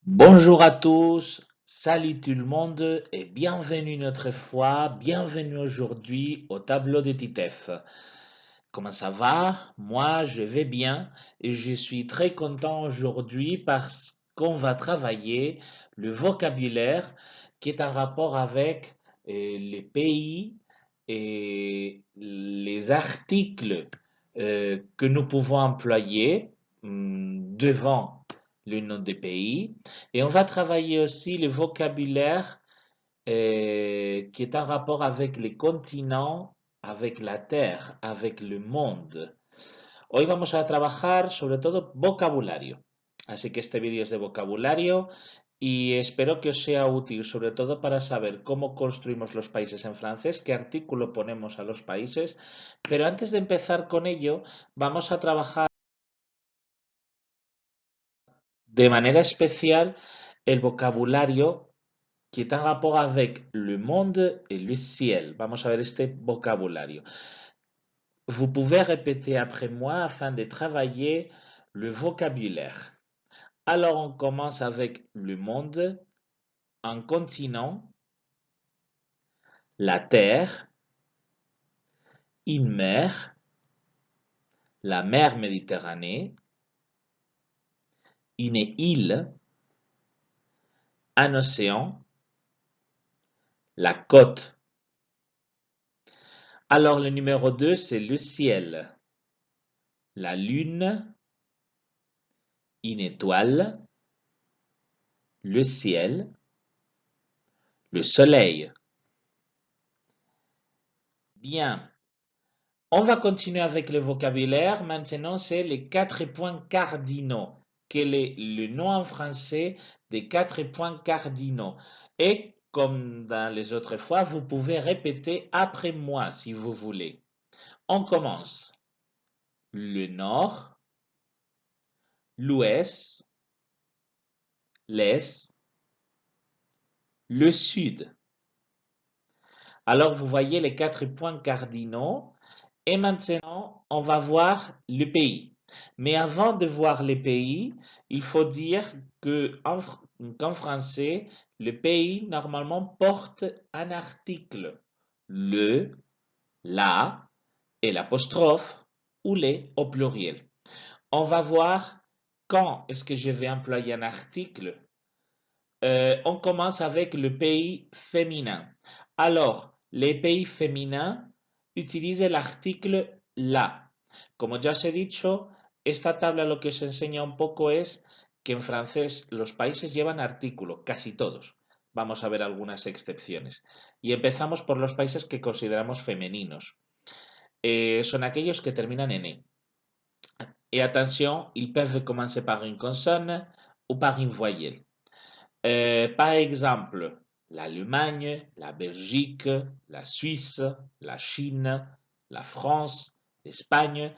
Bonjour à tous, salut tout le monde et bienvenue une autre fois, bienvenue aujourd'hui au tableau de Titef. Comment ça va? Moi, je vais bien et je suis très content aujourd'hui parce qu'on va travailler le vocabulaire qui est en rapport avec les pays et les articles que nous pouvons employer devant le nom des pays. Et on va travailler aussi le vocabulaire qui est en rapport avec les continents, avec la Terre, avec le monde. Hoy vamos a trabajar sobre todo vocabulario. Así que este vídeo es de vocabulario y espero que os sea útil sobre todo para saber cómo construimos los países en francés, qué artículo ponemos a los países. Pero antes de empezar con ello, vamos a trabajar de manera especial el vocabulario qui est en rapport avec le monde et le ciel. Vamos a ver este vocabulario. Vous pouvez répéter après moi afin de travailler le vocabulaire. Alors, on commence avec le monde, un continent, la terre, une mer, la mer Méditerranée, une île, un océan, la côte. Alors, le numéro 2, c'est le ciel, la lune, une étoile, le ciel, le soleil. Bien. On va continuer avec le vocabulaire. Maintenant, c'est les 4 points cardinaux. Quel est le nom en français des 4 points cardinaux? Et comme dans les autres fois, vous pouvez répéter après moi si vous voulez. On commence. Le nord, l'ouest, l'est, le sud. Alors, vous voyez les 4 points cardinaux. Et maintenant, on va voir le pays. Mais avant de voir les pays, il faut dire qu'en français, le pays normalement porte un article. Le, la et l'apostrophe ou les au pluriel. On va voir quand est-ce que je vais employer un article. On commence avec le pays féminin. Alors, les pays féminins utilisent l'article la. Como ya os he dicho, esta tabla lo que os enseña un poco es que en francés los países llevan artículo, casi todos. Vamos a ver algunas excepciones. Y empezamos por los países que consideramos femeninos. Son aquellos que terminan en E. Et attention, ils peuvent commencer par une consonne ou par une voyelle. Par exemple, l'Allemagne, la Belgique, la Suisse, la China, la France, España.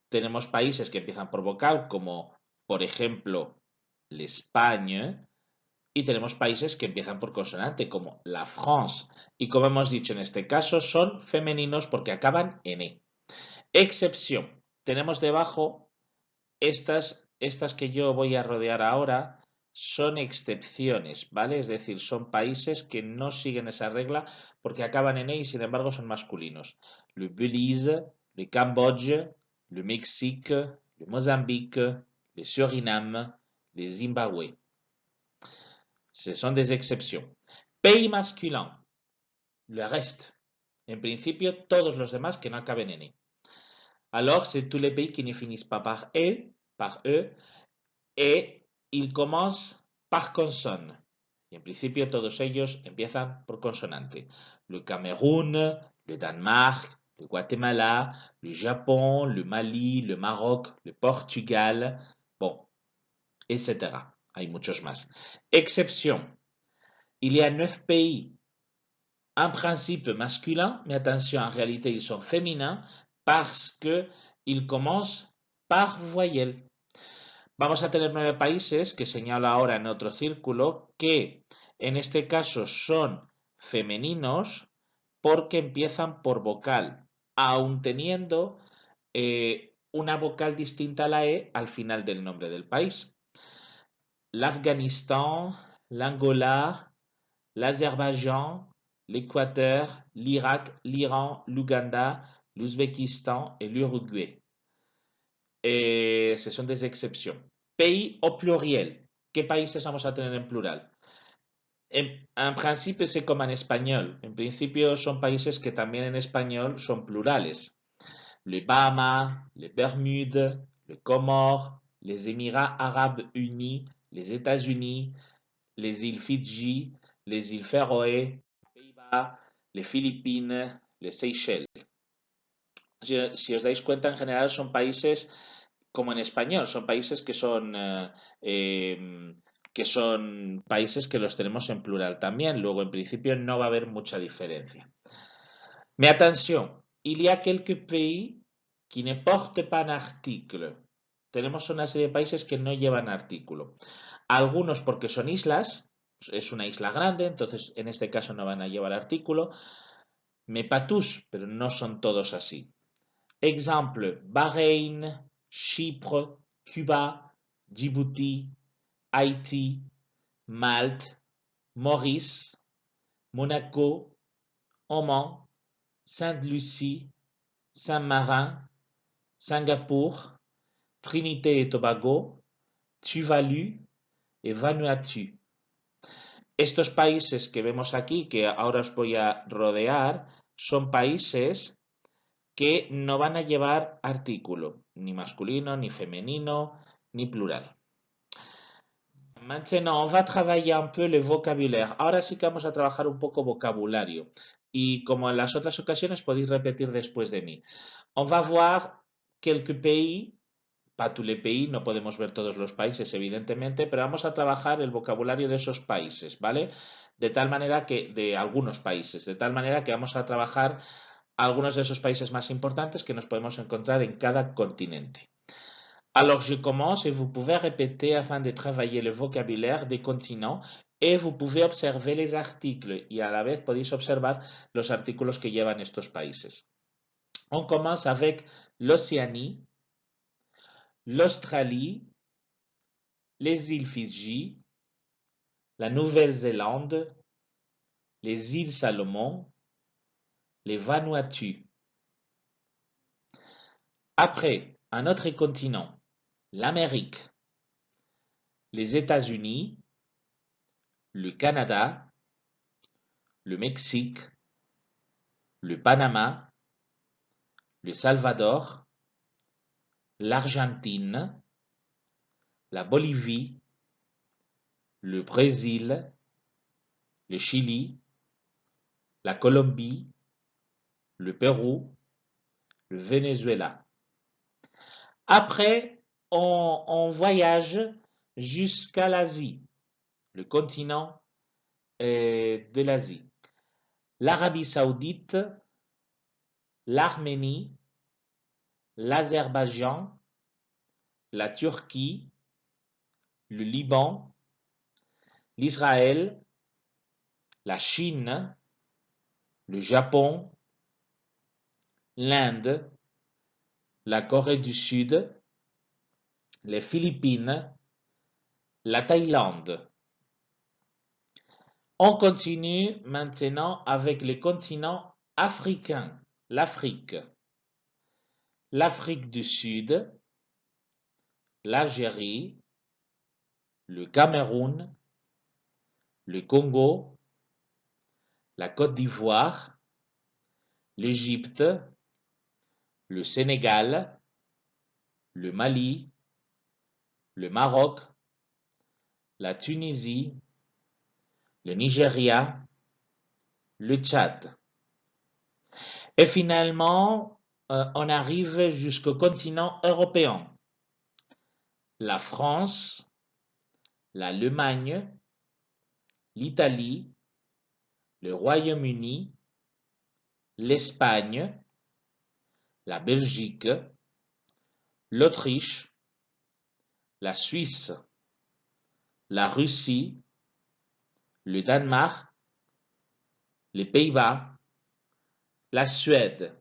Tenemos países que empiezan por vocal, como por ejemplo l'Espagne, y tenemos países que empiezan por consonante, como la France. Y como hemos dicho en este caso, son femeninos porque acaban en E. Excepción. Tenemos debajo estas que yo voy a rodear ahora son excepciones, ¿vale? Es decir, son países que no siguen esa regla porque acaban en E y sin embargo son masculinos. Le Belize, le Cambodge, le Mexique, le Mozambique, le Suriname, le Zimbabwe. Ce sont des exceptions. Pays masculin, le reste. En principio, todos los demás que no acaben en E. Alors, c'est tous les pays qui ne finissent pas par E, et ils commencent par consonne. Y en principio todos ellos empiezan por consonante. Le Cameroun, le Danemark, le Guatemala, le Japon, le Mali, le Maroc, le Portugal, bon, etc. Hay muchos más. Exception. Il y a 9 pays en principe masculins, mais attention, en réalité ils sont féminins parce qu'ils commencent par voyelle. Vamos a tener 9 países que señalo ahora en otro círculo que en este caso son femeninos porque empiezan por vocal, aun teniendo una vocal distinta a la E al final del nombre del país. l'Afghanistan, l'Angola, l'Azerbaïdjan, l'Équateur, l'Irak, l'Iran, l'Ouganda, l'Ouzbékistan et l'Uruguay. Ce sont des exceptions. Pays au pluriel. ¿Qué países vamos a tener en plural? En principio c'est como en español. En principio son países que también en español son plurales. Les Bahamas, les Bermudes, les Comores, les Émirats Arabes Unis, les États-Unis, les îles Fidji, les îles Féroé, les Pays-Bas, les Philippines, les Seychelles. Si os dais cuenta, en general son países como en español, son países que son países que los tenemos en plural también. Luego, en principio, no va a haber mucha diferencia. Mais attention, il y a quelques pays qui ne portent pas un article. Tenemos una serie de países que no llevan artículo. Algunos porque son islas, es una isla grande, entonces en este caso no van a llevar artículo. Mais pas tous, pero no son todos así. Exemple, Bahreïn, Chypre, Cuba, Djibouti, Haïti, Malte, Maurice, Monaco, Oman, Sainte-Lucie, Saint-Marin, Singapour, Trinité et Tobago, Tuvalu et Vanuatu. Estos países que vemos aquí, que ahora os voy a rodear, son países que no van a llevar artículo, ni masculino, ni femenino, ni plural. Maintenant, on va travailler un peu le vocabulaire. Ahora sí que vamos a trabajar un poco vocabulario. Y como en las otras ocasiones, podéis repetir después de mí. On va voir quelques pays, pas tous les pays, no podemos ver todos los países, evidentemente, pero vamos a trabajar el vocabulario de esos países, ¿vale? De tal manera que, de algunos países, de tal manera que vamos a trabajar algunos de esos países más importantes que nos podemos encontrar en cada continente. Alors je commence et vous pouvez répéter afin de travailler le vocabulaire des continents et vous pouvez observer les articles y a la vez podéis observar los artículos que llevan estos países. On commence avec l'Océanie, l'Australie, les îles Fidji, la Nouvelle-Zélande, les îles Salomon, les Vanuatu. Après, un autre continent, l'Amérique, les États-Unis, le Canada, le Mexique, le Panama, le Salvador, l'Argentine, la Bolivie, le Brésil, le Chili, la Colombie, le Pérou, le Venezuela. Après, on voyage jusqu'à l'Asie, le continent de l'Asie. L'Arabie Saoudite, l'Arménie, l'Azerbaïdjan, la Turquie, le Liban, l'Israël, la Chine, le Japon, l'Inde, la Corée du Sud, les Philippines, la Thaïlande. On continue maintenant avec le continent africain, l'Afrique. L'Afrique du Sud, l'Algérie, le Cameroun, le Congo, la Côte d'Ivoire, l'Égypte, le Sénégal, le Mali, le Maroc, la Tunisie, le Nigeria, le Tchad. Et finalement, on arrive jusqu'au continent européen. La France, l'Allemagne, l'Italie, le Royaume-Uni, l'Espagne, la Belgique, l'Autriche, la Suisse, la Russie, le Danemark, les Pays-Bas, la Suède.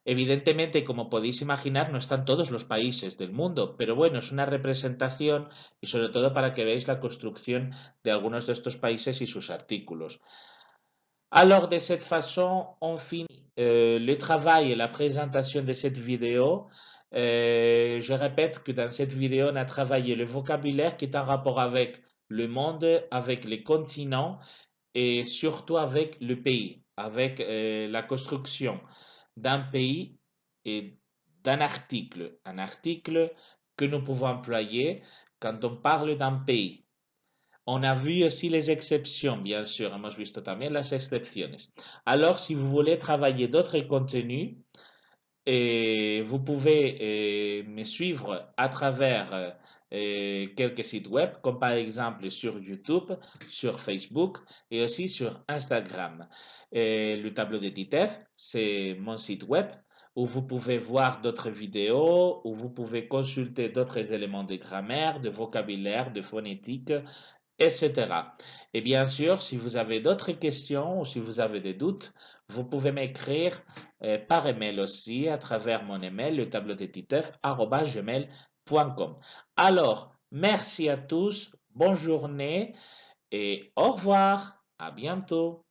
Evidentemente, como podéis imaginar, no están todos los países del mundo, pero bueno, es una representación y sobre todo para que veáis la construcción de algunos de estos países y sus artículos. Alors, de cette façon, on finit le travail et la présentation de cette vidéo. Je répète que dans cette vidéo, on a travaillé le vocabulaire qui est en rapport avec le monde, avec les continents et surtout avec le pays, avec la construction d'un pays et d'un article. Un article que nous pouvons employer quand on parle d'un pays. On a vu aussi les exceptions, bien sûr. Hemos visto también las excepciones. Alors, si vous voulez travailler d'autres contenus, vous pouvez me suivre à travers quelques sites web, comme par exemple sur YouTube, sur Facebook et aussi sur Instagram. Le tableau de Titeuf, c'est mon site web où vous pouvez voir d'autres vidéos, où vous pouvez consulter d'autres éléments de grammaire, de vocabulaire, de phonétique, etc. Et bien sûr, si vous avez d'autres questions ou si vous avez des doutes, vous pouvez m'écrire par email aussi à travers mon email, le tableau de titeuf@gmail.com. Alors, merci à tous, bonne journée et au revoir, à bientôt.